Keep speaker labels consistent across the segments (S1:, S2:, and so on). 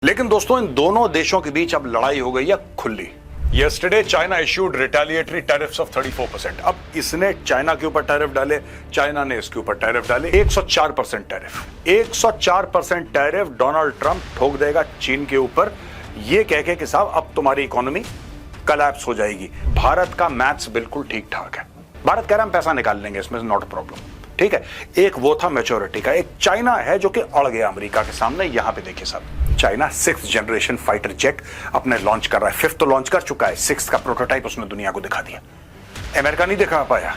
S1: लेकिन दोस्तों इन दोनों देशों के बीच अब लड़ाई हो गई है खुली। Yesterday China issued retaliatory tariffs of 34%। अब इसने चाइना के ऊपर टैरिफ डाले, चाइना ने इसके ऊपर टैरिफ डाले 104% टैरिफ। 104% टैरिफ डोनाल्ड ट्रंप ठोक देगा चीन के ऊपर, ये कह के कि साहब अब तुम्हारी इकोनॉमी कोलैप्स हो जाएगी। भारत का मैथ्स बिल्कुल ठीक ठाक है। भारत कह रहा हम पैसा निकाल लेंगे, इसमें नॉट प्रॉब्लम। ठीक है, एक वो था मैच्योरिटी का। एक चाइना है जो कि अड़ गया अमेरिका के सामने। यहां पे देखिए साहब, China 6th generation fighter jet अपने लॉन्च कर रहा है। 5th तो लॉन्च कर चुका है, 6th का प्रोटोटाइप उसने दुनिया को दिखा दिया। अमेरिका नहीं दिखा पाया।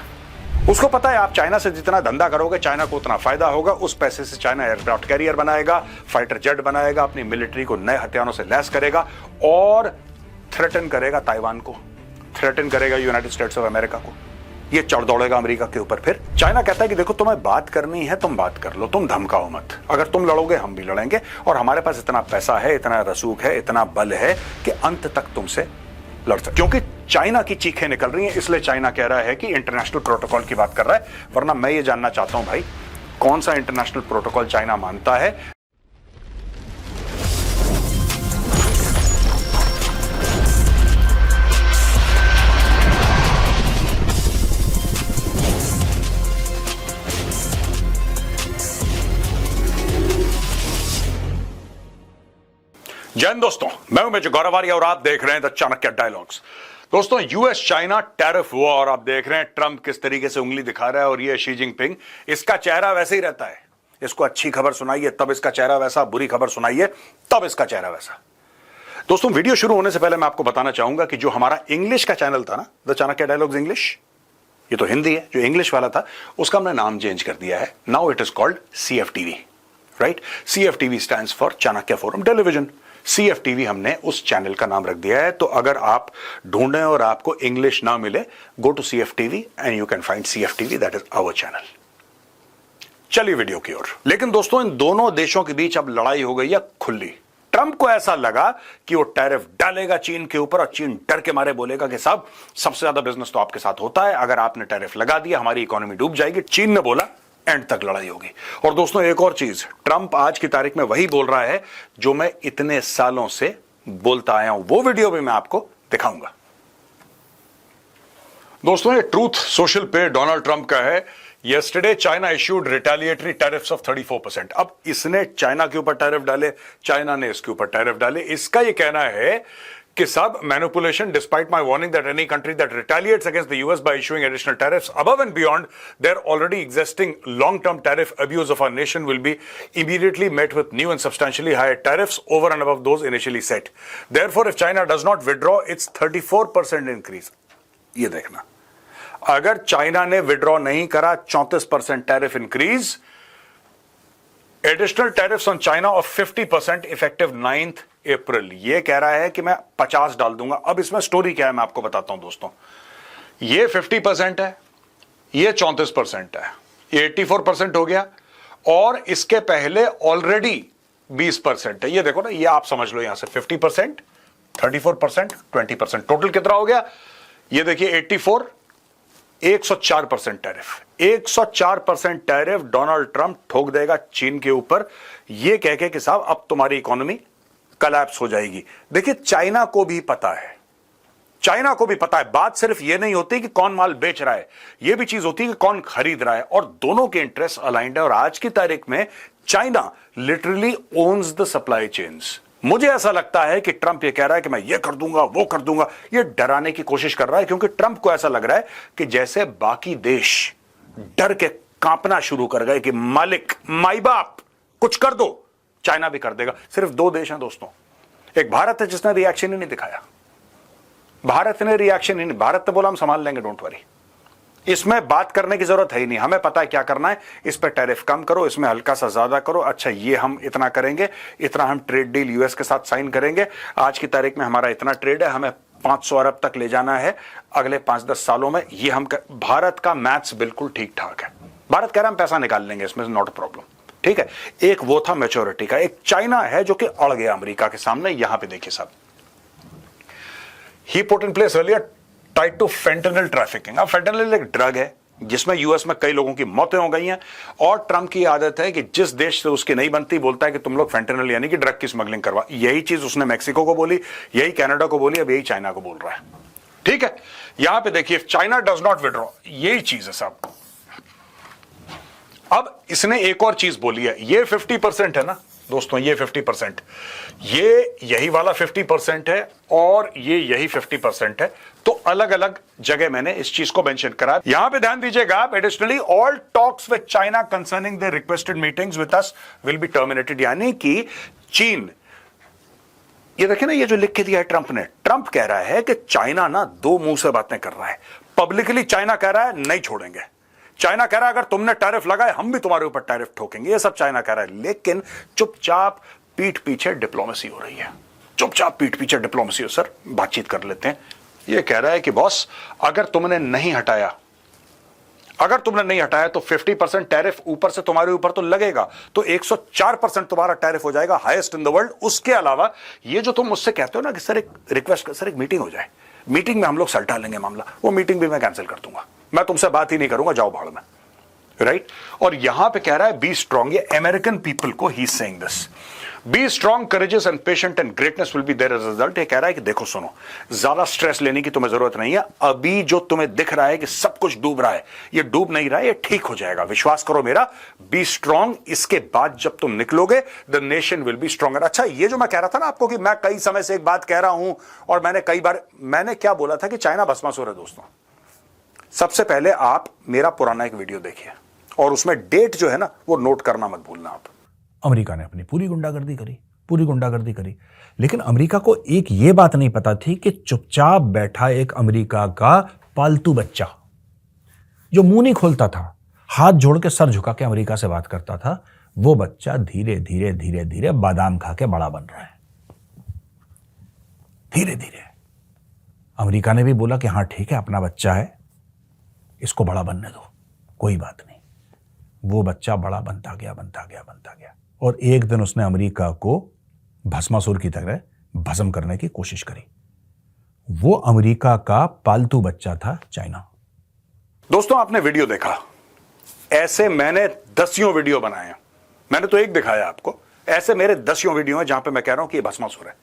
S1: उसको पता है आप चाइना से जितना धंधा करोगे चाइना को उतना फायदा होगा। उस पैसे से चाइना एयरक्राफ्ट कैरियर बनाएगा, फाइटर जेट बनाएगा, अपनी मिलिट्री को नए हथियारों से लैस करेगा और थ्रेटन करेगा ताइवान को, थ्रेटन करेगा यूनाइटेड स्टेट्स ऑफ अमेरिका को। ये चढ़ दौड़ेगा अमेरिका के ऊपर। फिर चाइना कहता है कि देखो तुम्हें बात करनी है तुम बात कर लो, तुम धमकाओ मत। अगर तुम लड़ोगे हम भी लड़ेंगे और हमारे पास इतना पैसा है, इतना रसूख है, इतना बल है कि अंत तक तुमसे लड़ सकते। क्योंकि चाइना की चीखें निकल रही हैं, इसलिए चाइना कह रहा है कि इंटरनेशनल प्रोटोकॉल की बात कर रहा है। वरना मैं ये जानना चाहता हूं भाई, कौन सा इंटरनेशनल प्रोटोकॉल चाइना मानता है? जय हिंद दोस्तों, मैं हूं मेजर गौरव आर्य और आप देख रहे हैं द चाणक्य डायलॉग्स। दोस्तों, यूएस चाइना टैरिफ वॉर आप देख रहे हैं। ट्रंप किस तरीके से उंगली दिखा रहा है और ये शी जिनपिंग, इसका चेहरा वैसे ही रहता है। इसको अच्छी खबर सुनाइए तब इसका चेहरा वैसा, बुरी खबर सुनाइए तब इसका चेहरा वैसा। दोस्तों, वीडियो शुरू होने से पहले मैं आपको बताना चाहूंगा कि जो हमारा इंग्लिश का चैनल था ना, द चाणक्य डायलॉग्स इंग्लिश, ये तो हिंदी है, जो इंग्लिश वाला था उसका हमने नाम चेंज कर दिया है। Now it is called CFTV, right? CFTV stands for Chanakya forum television. CFTV हमने उस चैनल का नाम रख दिया है। तो अगर आप ढूंढें और आपको इंग्लिश ना मिले, go to CFTV and you can find CFTV, that is our channel. चलिए वीडियो की ओर। लेकिन दोस्तों इन दोनों देशों के बीच अब लड़ाई हो गई है खुली। ट्रंप को ऐसा लगा कि वो टैरिफ डालेगा चीन के ऊपर और चीन डर के मारे बोलेगा कि साहब सबसे ज्यादा बिजनेस तो आपके साथ होता है, अगर आपने टैरिफ लगा दिया हमारी इकोनॉमी डूब जाएगी। चीन ने बोला एंड तक लड़ाई होगी। और दोस्तों एक और चीज, ट्रंप आज की तारीख में वही बोल रहा है जो मैं इतने सालों से बोलता आया हूं। वो वीडियो भी मैं आपको दिखाऊंगा। दोस्तों ये ट्रूथ सोशल पे डोनाल्ड ट्रंप का है। Yesterday China issued retaliatory tariffs of 34%। अब इसने चाइना के ऊपर टैरिफ डाले, चाइना ने इसके ऊपर टैरिफ डाले। इसका ये कहना है कि सब manipulation, despite my warning that any country that retaliates against the US by issuing additional tariffs above and beyond their already existing long-term tariff abuse of our nation will be immediately met with new and substantially higher tariffs over and above those initially set। Therefore, if China does not withdraw its 34% increase, ये देखना, अगर China ने withdraw नहीं करा 34% tariff increase, additional tariffs on China of 50% effective 9th अप्रैल। ये कह रहा है कि मैं 50 डाल दूंगा। अब इसमें स्टोरी क्या है मैं आपको बताता हूं दोस्तों। ये 50% है, ये 34% है, ये 84% हो गया और इसके पहले ऑलरेडी 20% है। ये देखो ना, ये आप समझ लो यहां से 50%, 34%, 20%, टोटल कितना हो गया? ये देखिए 84, 104% टैरिफ। 104% टैरिफ डोनाल्ड ट्रंप ठोक देगा चीन के ऊपर, यह कह के कि साहब अब तुम्हारी इकोनॉमी कोलैप्स हो जाएगी। देखिए चाइना को भी पता है, चाइना को भी पता है। बात सिर्फ यह नहीं होती कि कौन माल बेच रहा है, यह भी चीज होती है कि कौन खरीद रहा है, और दोनों के इंटरेस्ट अलाइंड है। और आज की तारीख में China literally owns the supply chains. मुझे ऐसा लगता है कि ट्रंप ये कह रहा है कि मैं ये कर दूंगा, वो कर दूंगा, ये डराने की कोशिश कर रहा है, क्योंकि ट्रंप को ऐसा लग रहा है कि जैसे बाकी देश डर के कांपना शुरू कर गए कि मालिक, माई बाप, कुछ कर दो, चाइना भी कर देगा। सिर्फ 2 देश हैं दोस्तों, एक भारत है जिसने रिएक्शन ही नहीं दिखाया। भारत ने रिएक्शन ही नहीं, भारत ने बोला हम संभाल लेंगे, डोंट वरी, इसमें बात करने की जरूरत है ही नहीं, हमें पता है क्या करना है, इस पर टैरिफ कम करो, इसमें हल्का सा ज्यादा करो, अच्छा ये हम इतना करेंगे, इतना हम ट्रेड डील यूएस के साथ साइन करेंगे, आज की तारीख में हमारा इतना ट्रेड है, हमें 500 अरब तक ले जाना है अगले 5-10 सालों में, ये हम भारत का मैथ्स बिल्कुल ठीक ठाक है। भारत कह रहा हम पैसा निकाल लेंगे, इसमें नॉट प्रॉब्लम। ठीक है, एक वो था मैच्योरिटी का। एक चाइना है जो कि अड़ गया अमेरिका के सामने। यहां पे देखिए साहब, he put in place earlier tied to fentanyl trafficking. अब फेंटेनिल एक ड्रग है, जिसमें यूएस में कई लोगों की मौतें हो गई हैं। और ट्रंप की आदत है कि जिस देश से उसकी नहीं बनती बोलता है कि तुम लोग फेंटेनल यानी कि ड्रग की स्मगलिंग करवा। यही चीज उसने मैक्सिको को बोली, यही कनाडा को बोली, अब यही चाइना को बोल रहा है। ठीक है, यहां पे देखिए, चाइना डज नॉट विड्रॉ, यही चीज है साहब। अब इसने एक और चीज बोली है, ये 50% है ना दोस्तों, ये 50%, ये यही वाला 50% है और ये यही 50% है। तो अलग अलग जगह मैंने इस चीज को मेंशन करा। यहां पे ध्यान दीजिएगा आप, additionally all talks with China concerning the requested meetings with us will be terminated, यानी कि चीन, ये देखिए ना, ये जो लिख के दिया है ट्रंप ने, ट्रंप कह रहा है कि चाइना ना दो मुंह से बातें कर रहा है। पब्लिकली चाइना कह रहा है नहीं छोड़ेंगे, चाइना कह रहा है अगर तुमने टैरिफ लगाए हम भी तुम्हारे ऊपर टैरिफ ठोकेंगे, ये सब चाइना कह रहा है। लेकिन चुपचाप पीठ पीछे डिप्लोमेसी हो रही है, चुपचाप पीठ पीछे डिप्लोमेसी हो, सर बातचीत कर लेते हैं। ये कह रहा है कि बॉस अगर तुमने नहीं हटाया, अगर तुमने नहीं हटाया तो 50% टैरिफ ऊपर से तुम्हारे ऊपर तो लगेगा, तो 104% तुम्हारा टैरिफ हो जाएगा, हाईएस्ट इन द वर्ल्ड। उसके अलावा ये जो तुम मुझसे कहते हो ना कि सर एक रिक्वेस्ट, सर एक मीटिंग हो जाए, मीटिंग में हम लोग सलटा लेंगे मामला, वो मीटिंग भी मैं कैंसिल कर दूंगा, मैं तुमसे बात ही नहीं करूंगा, जाओ भाड़ में, राइट। और यहां पे कह रहा है बी स्ट्रांग, ये अमेरिकन पीपल को ही saying this, be strong, courageous and patient and greatness will be there as result. ये कह रहा है कि देखो सुनो, ज्यादा स्ट्रेस लेने की तुम्हें जरूरत नहीं है, अभी जो तुम्हें दिख रहा है कि सब कुछ डूब रहा है, ये डूब नहीं रहा है, ये ठीक हो जाएगा, विश्वास करो मेरा, बी स्ट्रांग। इसके बाद जब तुम निकलोगे the nation will be stronger. अच्छा, ये जो मैं कह रहा था ना आपको कि मैं कई समय से एक बात कह रहा हूं और मैंने कई बार, मैंने क्या बोला था कि चाइना भस्मासुर है दोस्तों। सबसे पहले आप मेरा पुराना एक वीडियो देखिए और उसमें डेट जो है ना वो नोट करना मत भूलना आप।
S2: अमेरिका ने अपनी पूरी गुंडागर्दी करी, लेकिन अमेरिका को एक ये बात नहीं पता थी कि चुपचाप बैठा एक अमेरिका का पालतू बच्चा जो मुंह नहीं खोलता था, हाथ जोड़ के सर झुका के अमेरिका से बात करता था, वो बच्चा धीरे धीरे धीरे धीरे बादाम खा के बड़ा बन रहा है। धीरे धीरे अमेरिका ने भी बोला कि हां ठीक है, अपना बच्चा है, इसको बड़ा बनने दो, कोई बात नहीं। वो बच्चा बड़ा बनता गया और एक दिन उसने अमेरिका को भस्मासुर की तरह भस्म करने की कोशिश करी। वो अमेरिका का पालतू बच्चा था चाइना।
S1: दोस्तों आपने वीडियो देखा, ऐसे मैंने दसियों वीडियो बनाए हैं, मैंने तो एक दिखाया आपको, ऐसे मेरे दसियों वीडियो हैं जहां पे मैं कह रहा हूं कि ये भस्मासुर है,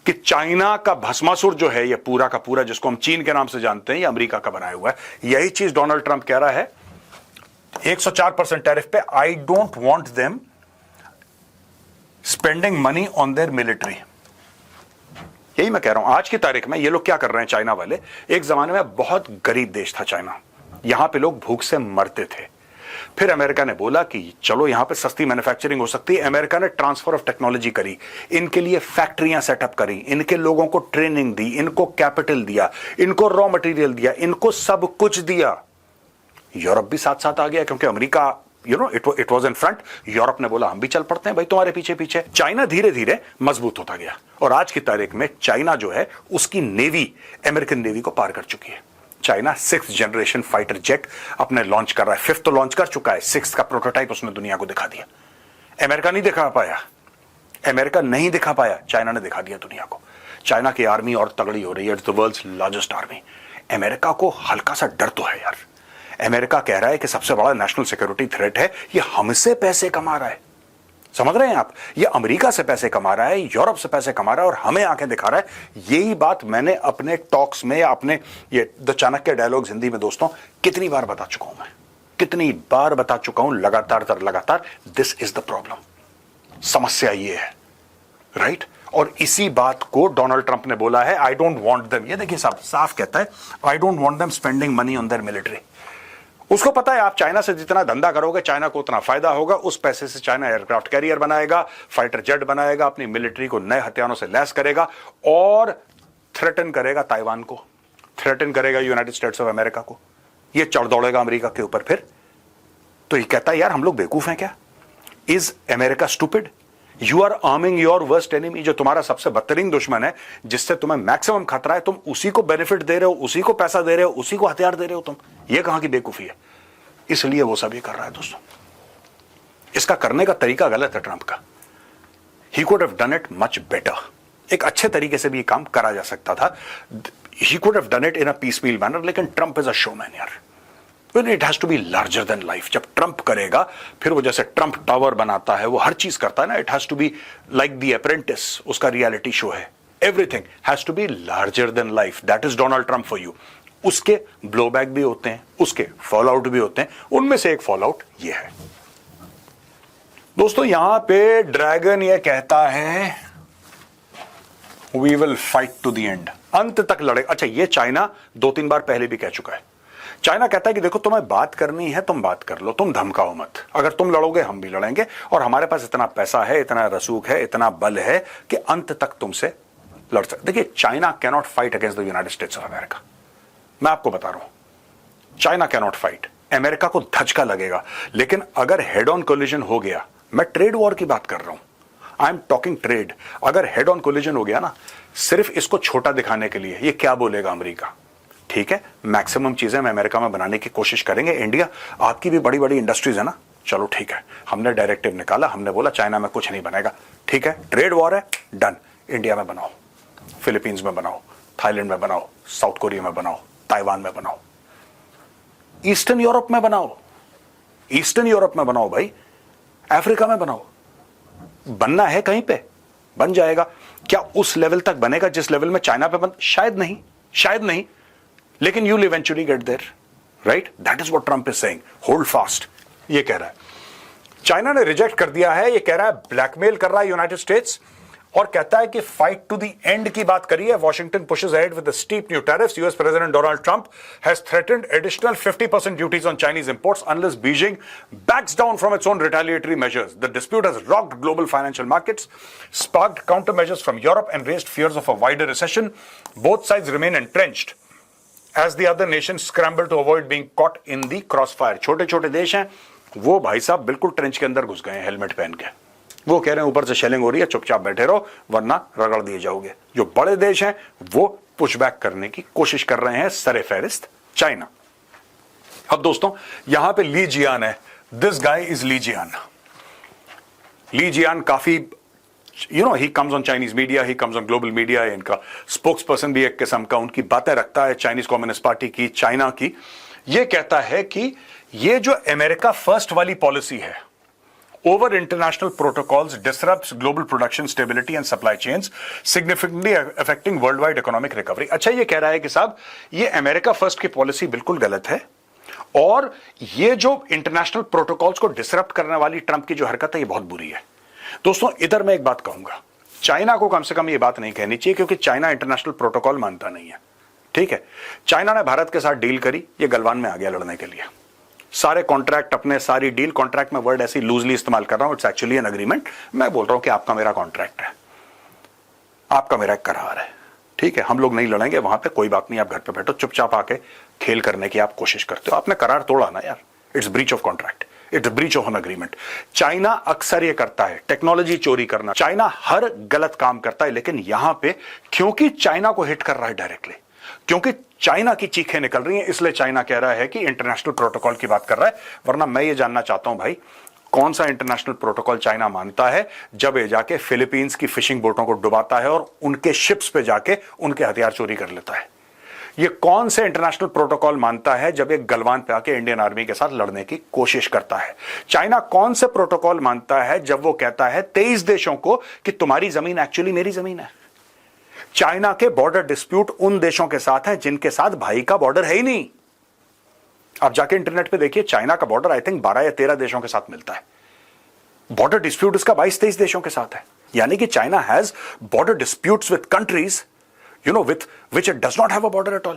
S1: कि चाइना का भस्मासुर जो है ये पूरा का पूरा, जिसको हम चीन के नाम से जानते हैं, ये अमेरिका का बनाया हुआ है। यही चीज डोनाल्ड ट्रंप कह रहा है 104% टैरिफ पे, I don't want them spending money on their military. यही मैं कह रहा हूं, आज की तारीख में ये लोग क्या कर रहे हैं चाइना वाले। एक जमाने में बहुत गरीब देश था चाइना, यहां पे लोग भूख से मरते थे। फिर अमेरिका ने बोला कि चलो यहां पे सस्ती मैन्युफैक्चरिंग हो सकती है। अमेरिका ने ट्रांसफर ऑफ टेक्नोलॉजी करी, इनके लिए फैक्ट्रियां सेटअप करी, इनके लोगों को ट्रेनिंग दी, इनको कैपिटल दिया, इनको रॉ मटेरियल दिया, इनको सब कुछ दिया। यूरोप भी साथ साथ आ गया क्योंकि America it was in front. Europe ने बोला हम भी चल पड़ते हैं भाई तुम्हारे पीछे पीछे। चाइना धीरे धीरे मजबूत होता गया और आज की तारीख में चाइना जो है उसकी नेवी अमेरिकन नेवी को पार कर चुकी है। China 6th generation fighter jet अपने लॉन्च कर रहा है, 5th तो लॉन्च कर चुका है, 6th का प्रोटोटाइप उसने दुनिया को दिखा दिया। अमेरिका नहीं दिखा पाया, चाइना ने दिखा दिया दुनिया को। चाइना की आर्मी और तगड़ी हो रही है, it's the world's largest army. America को हल्का सा डर तो है यार। अमेरिका कह रहा है कि सबसे बड़ा नेशनल सिक्योरिटी थ्रेट है, ये हमसे पैसे कमा रहा है, समझ रहे हैं आप, ये अमेरिका से पैसे कमा रहा है, यूरोप से पैसे कमा रहा है और हमें आंखें दिखा रहा है। यही बात मैंने अपने टॉक्स में या अपने ये द चाणक्य डायलॉग्स हिंदी में दोस्तों कितनी बार बता चुका हूं, मैं कितनी बार बता चुका हूं, लगातार। दिस इज द प्रॉब्लम, समस्या ये है, राइट। और इसी बात को डोनाल्ड ट्रंप ने बोला है, आई डोंट वांट देम, ये देखिए साफ कहता है, I don't want them spending money on their military. उसको पता है आप चाइना से जितना धंधा करोगे चाइना को उतना फायदा होगा, उस पैसे से चाइना एयरक्राफ्ट कैरियर बनाएगा, फाइटर जेट बनाएगा, अपनी मिलिट्री को नए हथियारों से लैस करेगा और थ्रेटन करेगा ताइवान को, थ्रेटन करेगा यूनाइटेड स्टेट्स ऑफ अमेरिका को। ये चढ़ दौड़ेगा अमेरिका के ऊपर। फिर तो ये कहता है यार हम लोग बेवकूफ हैं क्या? Is America stupid? You are arming your worst enemy, जो तुम्हारा सबसे बदतरीन दुश्मन है, जिससे तुम्हें मैक्सिमम खतरा है, तुम उसी को बेनिफिट दे रहे हो, उसी को पैसा दे रहे हो, उसी को हथियार दे रहे हो तुम। ये कहां की बेवकूफी है? इसलिए वो सब ये कर रहा है दोस्तों। इसका करने का तरीका गलत है ट्रंप का। ही could have done it much better. एक अच्छे तरीके से भी ये काम करा जा सकता था। He could have done it in a peaceful manner, लेकिन ट्रंप इज अ शोमैन यार। It has to be larger than life. जब ट्रंप करेगा, फिर वो जैसे ट्रंप टावर बनाता है, वो हर चीज करता है ना, it has to be like the Apprentice, उसका रियलिटी शो है। Everything has to be larger than life. That is Donald Trump for you. उसके ब्लोबैक भी होते हैं, उसके फॉल आउट भी होते हैं, उनमें से एक फॉल आउट ये है दोस्तों। यहां पे ड्रैगन ये कहता है we will fight to the end, अंत तक लड़ेगा। अच्छा, ये चाइना 2-3 बार पहले भी कह चुका है। चाइना कहता है कि देखो तुम्हें बात करनी है, तुम बात कर लो, तुम धमकाओ मत। अगर तुम लड़ोगे हम भी लड़ेंगे, और हमारे पास इतना पैसा है, इतना रसूख है, इतना बल है कि अंत तक तुमसे लड़ सकते। देखिए, China cannot fight against the United states of America. मैं आपको बता रहा हूं, चाइना कैनॉट फाइट। अमेरिका को धचका लगेगा, लेकिन अगर हेड ऑन कोलिजन हो गया, मैं ट्रेड वॉर की बात कर रहा हूं, आई एम टॉकिंग ट्रेड। अगर हेड ऑन कोलिजन हो गया ना, सिर्फ इसको छोटा दिखाने के लिए, ये क्या बोलेगा अमेरिका, ठीक है, मैक्सिमम चीजें हम अमेरिका में बनाने की कोशिश करेंगे। इंडिया, आपकी भी बड़ी बड़ी इंडस्ट्रीज है ना, चलो ठीक है, हमने डायरेक्टिव निकाला, हमने बोला चाइना में कुछ नहीं बनेगा, ठीक है, ट्रेड वॉर है, डन। इंडिया में बनाओ, फिलीपींस में बनाओ, थाईलैंड में बनाओ, साउथ कोरिया में बनाओ, ताइवान में बनाओ, ईस्टर्न यूरोप में बनाओ, ईस्टर्न यूरोप में बनाओ भाई, अफ्रीका में बनाओ। बनना है कहीं पे, बन जाएगा। क्या उस लेवल तक बनेगा जिस लेवल में चाइना पे बन? शायद नहीं, शायद नहीं, लेकिन you will eventually get there, right? That is what Trump is saying, hold fast, ये कह रहा है। चाइना ने रिजेक्ट कर दिया है, ये कह रहा है ब्लैकमेल कर रहा है यूनाइटेड स्टेट्स, और कहता है कि फाइट टू द एंड की बात करिए। Washington pushes ahead with the steep new tariffs. US president Donald Trump has threatened additional 50% duties on Chinese imports unless Beijing backs down from its own retaliatory measures. The dispute has rocked global financial markets, sparked countermeasures from Europe and raised fears of a wider recession. Both sides remain entrenched as the other nations scramble to avoid being caught in the crossfire. छोटे छोटे देश हैं, वो भाई साहब बिल्कुल trench के अंदर घुस गए हैं हेलमेट पहन के। वो कह रहे हैं ऊपर से शेलिंग हो रही है, चुपचाप बैठे रहो वरना रगड़ दिए जाओगे। जो बड़े देश हैं वो पुशबैक करने की कोशिश कर रहे हैं, सरे फहरिस्त चाइना। अब दोस्तों, यहां पे ली जियान है, दिस गाय इज ली जियान। ली जियान काफी, he comes on Chinese media, he comes on global media, इनका स्पोक्सपर्सन भी एक किस्म का उनकी बातें रखता है चाइनीज कम्युनिस्ट पार्टी की, चाइना की। ये कहता है कि ये जो अमेरिका फर्स्ट वाली पॉलिसी है, over international protocols disrupts global production stability and supply chains, significantly affecting worldwide economic recovery. अच्छा, ये कह रहा है कि साहब ये अमेरिका फर्स्ट की पॉलिसी बिल्कुल गलत है, और ये जो इंटरनेशनल प्रोटोकॉल्स को डिसरप्ट करने वाली ट्रंप की जो हरकत है ये बहुत बुरी है। दोस्तों, इधर मैं एक बात कहूंगा, चाइना को कम से कम ये बात नहीं कहनी चाहिए, क्योंकि चाइना इंटरनेशनल प्रोटोकॉल मानता नहीं है, ठीक है। चाइना ने भारत के साथ डील करी, ये गलवान में आ गया लड़ने के लिए। सारे कॉन्ट्रैक्ट अपने, सारी डील, कॉन्ट्रैक्ट में वर्ड ऐसी लूजली इस्तेमाल कर रहा हूं, इट्स एक्चुअली एन अग्रीमेंट। मैं बोल रहा हूं कि आपका मेरा कॉन्ट्रैक्ट है, आपका मेरा एक करार है, ठीक है, हम लोग नहीं लड़ेंगे वहां पे, कोई बात नहीं, आप घर पे बैठो, चुपचाप आके खेल करने की आप कोशिश करते हो, आपने करार तोड़ा ना यार, it's breach of contract, it's breach of an agreement. China अक्सर ये करता है, टेक्नोलॉजी चोरी करना, चाइना हर गलत काम करता है, लेकिन यहां पे क्योंकि चाइना को हिट कर रहा है डायरेक्टली, क्योंकि चाइना की चीखें निकल रही हैं, इसलिए चाइना कह रहा है कि इंटरनेशनल प्रोटोकॉल की बात कर रहा है। वरना मैं ये जानना चाहता हूं भाई, कौन सा इंटरनेशनल प्रोटोकॉल चाइना मानता है जब ये जाके फिलीपींस की फिशिंग बोटों को डुबाता है और उनके शिप्स पे जाके उनके हथियार चोरी कर लेता है? ये कौन से इंटरनेशनल प्रोटोकॉल मानता है जब एक गलवान पे आके इंडियन आर्मी के साथ लड़ने की कोशिश करता है? चाइना कौन से प्रोटोकॉल मानता है जब वो कहता है 23 देशों को कि तुम्हारी जमीन एक्चुअली मेरी जमीन है? चाइना के बॉर्डर डिस्प्यूट उन देशों के साथ है जिनके साथ भाई का बॉर्डर है ही नहीं। आप जाके इंटरनेट पे देखिए, चाइना का बॉर्डर आई थिंक 12 या 13 देशों के साथ मिलता है। बॉर्डर डिस्प्यूट इसका 22-23 देशों के साथ है। यानी कि China has border disputes with countries with which it does not have a border at all.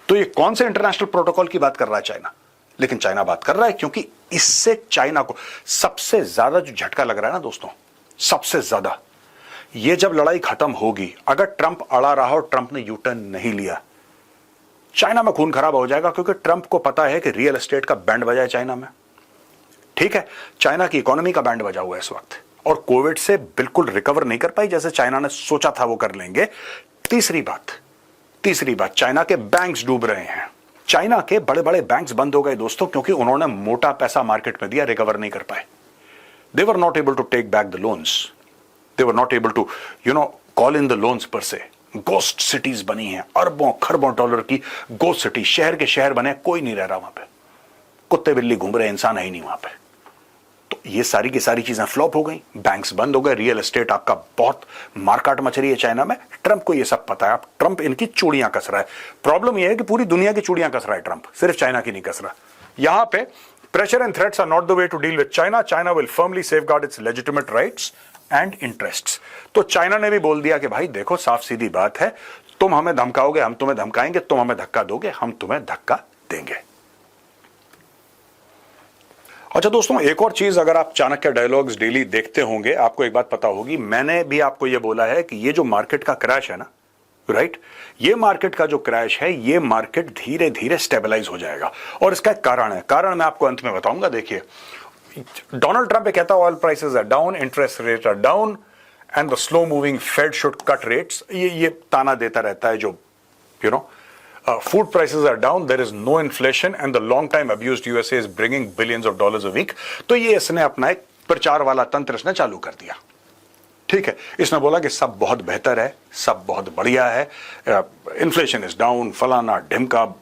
S1: तो ये कौन से इंटरनेशनल प्रोटोकॉल की बात कर रहा है चाइना? लेकिन चाइना बात कर रहा है क्योंकि इससे चाइना को सबसे ज्यादा जो झटका लग रहा है ना दोस्तों, सबसे ज्यादा, ये जब लड़ाई खत्म होगी, अगर ट्रंप अड़ा रहा और ट्रंप ने यू टर्न नहीं लिया, चाइना में खून खराब हो जाएगा, क्योंकि ट्रंप को पता है कि रियल एस्टेट का बैंड बजा है चाइना में, ठीक है। चाइना की इकोनॉमी का बैंड बजा हुआ है इस वक्त, और कोविड से बिल्कुल रिकवर नहीं कर पाई जैसे चाइना ने सोचा था वो कर लेंगे। तीसरी बात, चाइना के बैंक्स डूब रहे हैं। चाइना के बड़े बड़े बैंक्स बंद हो गए दोस्तों, क्योंकि उन्होंने मोटा पैसा मार्केट में दिया, रिकवर नहीं कर पाए। They were not able to take back the loans, they were not able to call in the loans पर से। गोस्ट सिटीज बनी हैं, अरबों खरबों डॉलर की गोस्ट सिटी, शहर के शहर बने, कोई नहीं रह रहा वहां पे, कुत्ते बिल्ली घूम रहे, इंसान है ही नहीं वहां पे। तो ये सारी की सारी चीजें फ्लॉप हो गई, बैंक्स बंद हो गए, रियल एस्टेट आपका बहुत मारकाट मच रही है चाइना में। ट्रंप को ये सब पता है, अब ट्रंप इनकी चूड़ियां कस रहा है। प्रॉब्लम यह है कि पूरी दुनिया की चूड़ियां कस रहा है ट्रंप, सिर्फ चाइना की नहीं कस रहा। यहां पे pressure and threats are not the way to deal with China, China will firmly safeguard its legitimate rights and interests. तो चाइना ने भी बोल दिया कि भाई देखो, साफ सीधी बात है, तुम हमें धमकाओगे, हम तुम्हें धमकाएंगे, तुम हमें धक्का दोगे, हम तुम्हें धक्का देंगे। अच्छा दोस्तों, एक और चीज, अगर आप चाणक्य डायलॉग्स डेली देखते होंगे, आपको एक बात पता होगी, मैंने भी आपको यह बोला है कि ये जो मार्केट का क्रैश है ना, राइट, ये मार्केट का जो क्रैश है, ये मार्केट धीरे धीरे स्टेबलाइज हो जाएगा। और इसका एक कारण है, कारण मैं आपको अंत में बताऊंगा। देखिए, डोनाल्ड ट्रंप कहता है oil prices are down, interest rate are down and the slow moving Fed should cut rates. ये ताना देता रहता है जो food prices are down, there is no inflation and the long time abused USA is bringing billions of dollars a week। तो ये इसने अपना एक प्रचार वाला तंत्र इसने चालू कर दिया। ठीक है, इसने बोला कि सब बहुत बेहतर है, सब बहुत बढ़िया है, इन्फ्लेशन इज डाउन, फलाना ढिमका,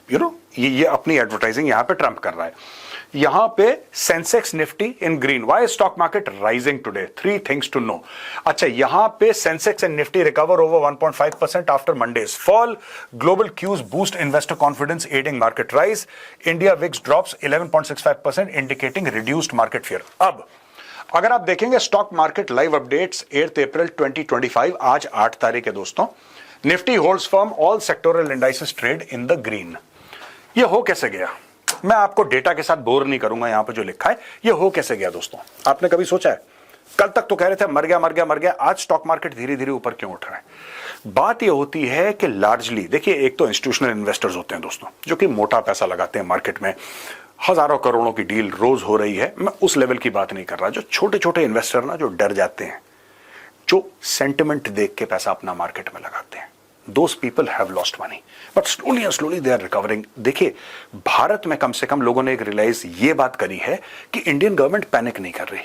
S1: ये अपनी एडवर्टाइजिंग यहां पे ट्रंप कर रहा है। यहां पे Sensex Nifty in green, why stock market rising today, 3 things to know. अच्छा, यहां पे Sensex and Nifty recover over 1.5% after Monday's fall, global cues boost investor confidence aiding market rise, India VIX drops 11.65% indicating reduced market fear. अब अगर आप देखेंगे stock market live updates 8 April 2025, आज 8 तारीख है दोस्तों। Nifty holds firm, all sectoral indices trade in the green. ये हो कैसे गया? मैं आपको डेटा के साथ बोर नहीं करूंगा, यहां पर जो लिखा है ये हो कैसे गया दोस्तों। आपने कभी सोचा है? कल तक तो कह रहे थे मर गया मर गया मर गया, आज स्टॉक मार्केट धीरे धीरे ऊपर क्यों उठ रहा है? बात यह होती है कि लार्जली देखिए, एक तो इंस्टीट्यूशनल इन्वेस्टर्स होते हैं दोस्तों, जो कि मोटा पैसा लगाते हैं मार्केट में, हजारों करोड़ों की डील रोज हो रही है। मैं उस लेवल की बात नहीं कर रहा, जो छोटे छोटे इन्वेस्टर ना, जो डर जाते हैं, जो सेंटिमेंट देख के पैसा अपना मार्केट में लगाते हैं, those people have lost money but slowly and slowly they are recovering। देखिए, भारत में कम से कम लोगों ने एक रियलाइज ये बात करी है कि इंडियन गवर्नमेंट पैनिक नहीं कर रही।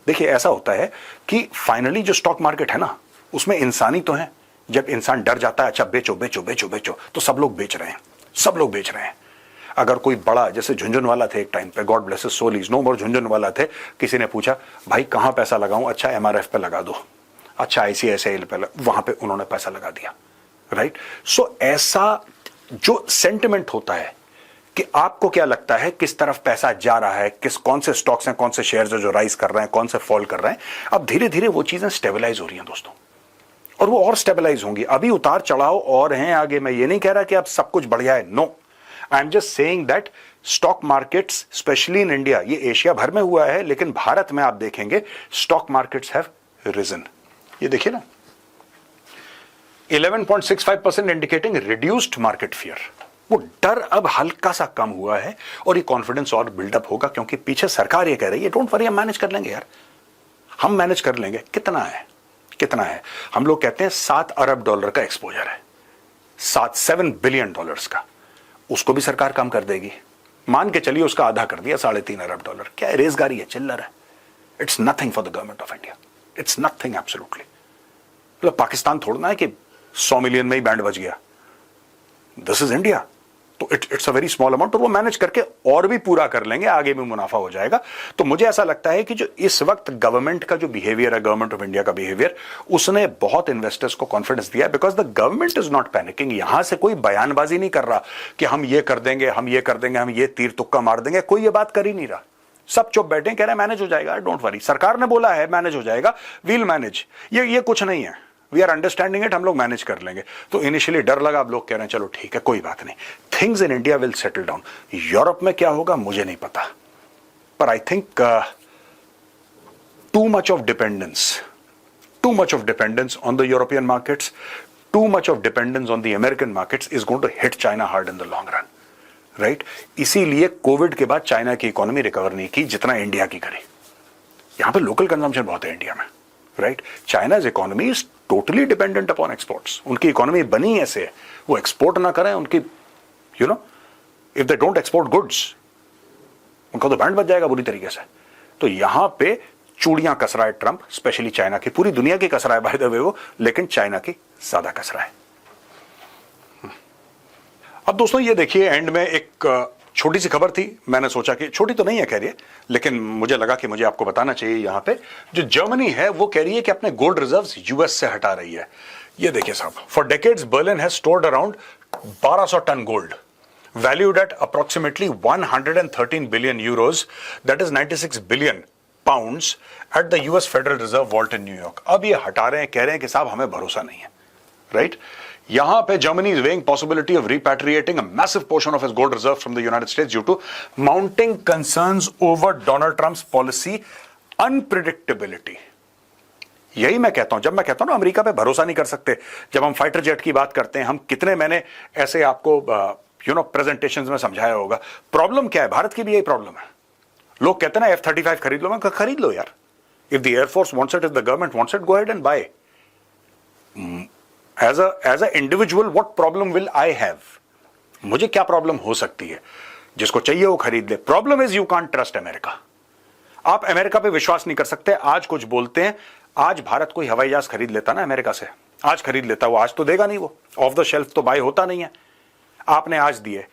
S1: देखिए, ऐसा होता है कि फाइनली जो स्टॉक मार्केट है ना, उसमें इंसान ही तो है। जब इंसान डर जाता है, अच्छा बेचो बेचो बेचो बेचो, तो सब लोग बेच रहे हैं, सब लोग बेच रहे हैं। अगर कोई बड़ा, जैसे झुंझुनवाला थे एक टाइम पे, God bless his soul, is no more, Jhunjhunwala थे, किसी ने पूछा भाई कहां पैसा लगाऊं, अच्छा एमआरएफ पे लगा दो, अच्छा आईसीआईसीआई पे, वहां पे उन्होंने पैसा लगा दिया, राइट। सो ऐसा जो सेंटिमेंट होता है कि आपको क्या लगता है किस तरफ पैसा जा रहा है, कौन से स्टॉक्स हैं, कौन से शेयर्स हैं जो राइज कर रहे हैं, कौन से फॉल कर रहे हैं, अब धीरे धीरे वो चीजें स्टेबलाइज हो रही हैं दोस्तों, और वो और स्टेबलाइज होंगी। अभी उतार चढ़ाव और हैं आगे, मैं ये नहीं कह रहा कि अब सब कुछ बढ़िया है, no, I am just saying that stock markets specially in India, ये एशिया भर में हुआ है, लेकिन भारत में आप देखेंगे स्टॉक मार्केट्स हैव रिजन। ये देखिए ना, 11.65% इंडिकेटिंग रिड्यूस्ड मार्केट फियर। वो डर अब हल्का सा कम हुआ है और ये कॉन्फिडेंस और बिल्डअप होगा, क्योंकि पीछे सरकार ये कह रही है डोंट वरी, हम मैनेज कर लेंगे यार, हम मैनेज कर लेंगे। कितना है, कितना है? हम लोग कहते हैं $7 अरब का एक्सपोजर है, 7 बिलियन डॉलर्स का, उसको भी सरकार कम कर देगी। मान के चलिए उसका आधा कर दिया, $3.5 अरब। क्या है? रेजगारी है, चिल्लर है। It's nothing for the government of India, it's nothing absolutely. मतलब पाकिस्तान थोड़ा ना है कि 100 मिलियन में ही बैंड बज गया, दिस इज इंडिया, तो it's a very small amount, और वो मैनेज करके और भी पूरा कर लेंगे, आगे भी मुनाफा हो जाएगा। तो मुझे ऐसा लगता है कि जो इस वक्त गवर्नमेंट का जो बिहेवियर है, गवर्नमेंट ऑफ इंडिया का बिहेवियर, उसने बहुत इन्वेस्टर्स को कॉन्फिडेंस दिया, because the government is not panicking. यहां से कोई बयानबाजी नहीं कर रहा कि हम ये कर देंगे, हम ये कर देंगे, हम ये तीर तुक्का मार देंगे, कोई ये बात कर ही नहीं रहा। सब चुप बैठे, कह रहे मैनेज हो जाएगा, डोंट वरी, सरकार ने बोला है मैनेज हो जाएगा, वील मैनेज, ये कुछ नहीं है, वी आर अंडरस्टैंडिंग इट, हम लोग मैनेज कर लेंगे। तो इनिशियली डर लगा, अब लोग कह रहे हैं चलो ठीक है, कोई बात नहीं, things in India will settle down. Europe में क्या होगा मुझे नहीं पता, पर I think too much of dependence on the European markets, too much of dependence on the American markets is going to hit China hard in the long run, right. इसीलिए Covid के बाद चाइना की economy recover नहीं की जितना India की करी। यहां पे लोकल कंजम्पशन बहुत है इंडिया में, right. China's economy is totally dependent upon exports. उनकी इकोनॉमी बनी ऐसे है, वो एक्सपोर्ट ना करें, उनकी if they don't export goods, उनका तो बैंड बच जाएगा बुरी तरीके से। तो यहां पे चूड़ियां कस रहा है ट्रंप, स्पेशली चाइना की, पूरी दुनिया की कस रहा है बाय द वे वो, लेकिन चाइना की ज्यादा कस रहा है। अब दोस्तों ये देखिए, एंड में एक छोटी सी खबर थी, मैंने सोचा कि छोटी तो नहीं है कह रही है, लेकिन मुझे लगा कि मुझे आपको बताना चाहिए। यहां पे जो जर्मनी है वो कह रही है कि अपने गोल्ड रिजर्व्स यूएस से हटा रही है। ये देखिए साहब, for decades Berlin has stored around 1200 ton gold valued at approximately 113 billion euros, that is 96 billion pounds at the US Federal Reserve vault in New York. अब ये हटा रहे हैं, कह रहे हैं कि साहब हमें भरोसा नहीं है, राइट? यहां पे Germany is weighing possibility of repatriating a massive portion of its gold reserve from the United States due to mounting concerns over Donald Trump's policy unpredictability. यही मैं कहता हूं, जब मैं कहता हूं ना अमेरिका पे भरोसा नहीं कर सकते, जब हम फाइटर जेट की बात करते हैं, हम कितने, मैंने ऐसे आपको प्रेजेंटेशंस में समझाया होगा। प्रॉब्लम क्या है? भारत की भी यही प्रॉब्लम है। लोग कहते हैं ना F-35 खरीद लो, मैं खरीद लो यार। If the air force wants it, if the government wants it, go ahead and buy. As a individual what problem will I have? मुझे क्या प्रॉब्लम हो सकती है? जिसको चाहिए वो खरीद ले। Problem is you can't trust America. आप अमेरिका पे विश्वास नहीं कर सकते। आज कुछ बोलते हैं, आज भारत कोई हवाई जहाज खरीद लेता ना अमेरिका से, आज खरीद लेता, वो आज तो देगा नहीं, वो ऑफ द शेल्फ तो बाय होता नहीं है। आपने आज दिए,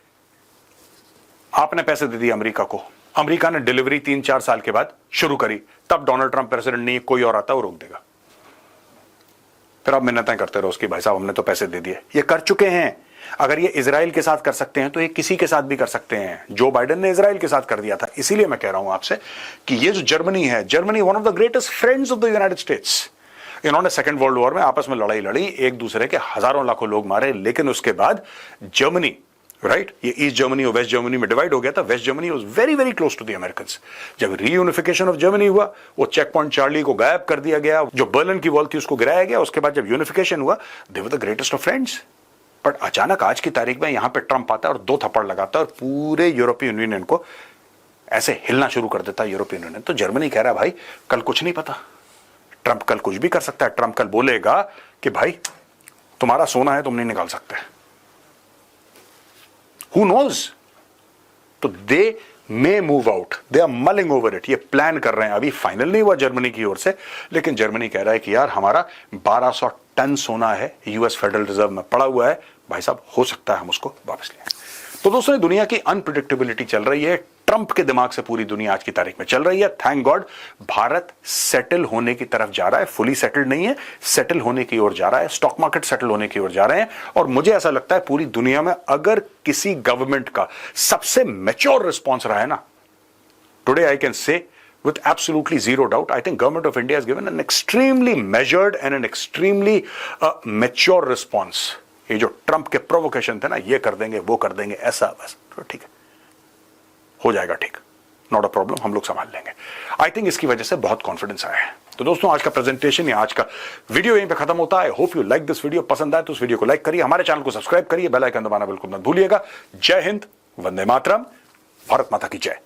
S1: आपने पैसे दे दिए अमेरिका को, अमेरिका ने डिलीवरी 3-4 साल के बाद शुरू करी, तब डोनाल्ड ट्रंप प्रेसिडेंट नहीं, कोई और आता वो रोक देगा। फिर आप मिन्नतें करते रहो उसकी, भाई साहब हमने तो पैसे दे दिए। ये कर चुके हैं। अगर ये इजराइल के साथ कर सकते हैं तो ये किसी के साथ भी कर सकते हैं। जो बाइडेन ने इजराइल के साथ कर दिया था। इसीलिए मैं कह रहा हूं आपसे कि ये जो जर्मनी है, Germany one of the greatest friends of the United states. इन्होंने सेकेंड वर्ल्ड वॉर में आपस में लड़ाई लड़ी, एक दूसरे के हजारों लाखों लोग मारे, लेकिन उसके बाद जर्मनी, राइट, ये ईस्ट जर्मनी और वेस्ट जर्मनी में डिवाइड हो गया था। West Germany was very very close to the Americans. जब रीयूनिफिकेशन ऑफ जर्मनी हुआ, वो चेक पॉइंट चार्ली को गायब कर दिया गया, जो बर्लिन की वॉल थी उसको गिराया गया। उसके बाद जब यूनिफिकेशन हुआ, they were the greatest of friends. But अचानक आज की तारीख में यहां पे ट्रंप आता है और 2 थप्पड़ लगाता है और पूरे यूरोपियन यूनियन को ऐसे हिलना शुरू कर देता है। यूरोपियन यूनियन तो जर्मनी कह रहा है भाई कल कुछ नहीं पता, ट्रंप कल कुछ भी कर सकता है। ट्रंप कल बोलेगा कि भाई तुम्हारा सोना है, तुम नहीं निकाल सकते। Who knows? तो they may move out, they are mulling over it. ये प्लान कर रहे हैं, अभी फाइनल नहीं हुआ जर्मनी की ओर से, लेकिन जर्मनी कह रहा है कि यार हमारा 1200 टन सोना है यूएस फेडरल रिजर्व में पड़ा हुआ है, भाई साहब हो सकता है हम उसको वापस लें। तो दोस्तों दुनिया की अनप्रिडिक्टेबिलिटी चल रही है, ट्रंप के दिमाग से पूरी दुनिया आज की तारीख में चल रही है। थैंक गॉड भारत सेटल होने की तरफ जा रहा है, फुली सेटल्ड नहीं है, सेटल होने की ओर जा रहा है, स्टॉक मार्केट सेटल होने की ओर जा रहे हैं। और मुझे ऐसा लगता है पूरी दुनिया में अगर किसी गवर्नमेंट का सबसे मैच्योर रिस्पॉन्स रहा है ना, today I can say with absolutely zero doubt, I think government of India has given an extremely measured and an extremely mature response. ये जो ट्रंप के प्रोवोकेशन थे ना, ये कर देंगे वो कर देंगे ऐसा, बस तो ठीक है, हो जाएगा ठीक, नॉट अ प्रॉब्लम, हम लोग संभाल लेंगे। आई थिंक इसकी वजह से बहुत कॉन्फिडेंस आया है। तो दोस्तों आज का प्रेजेंटेशन या आज का वीडियो यहीं पे खत्म होता है। I hope you like this video. पसंद आए तो उस वीडियो को लाइक करिए, हमारे चैनल को सब्सक्राइब करिए, बेल आइकन दबाना बिल्कुल मत भूलिएगा। जय हिंद, वंदे मातरम, भारत माता की जय।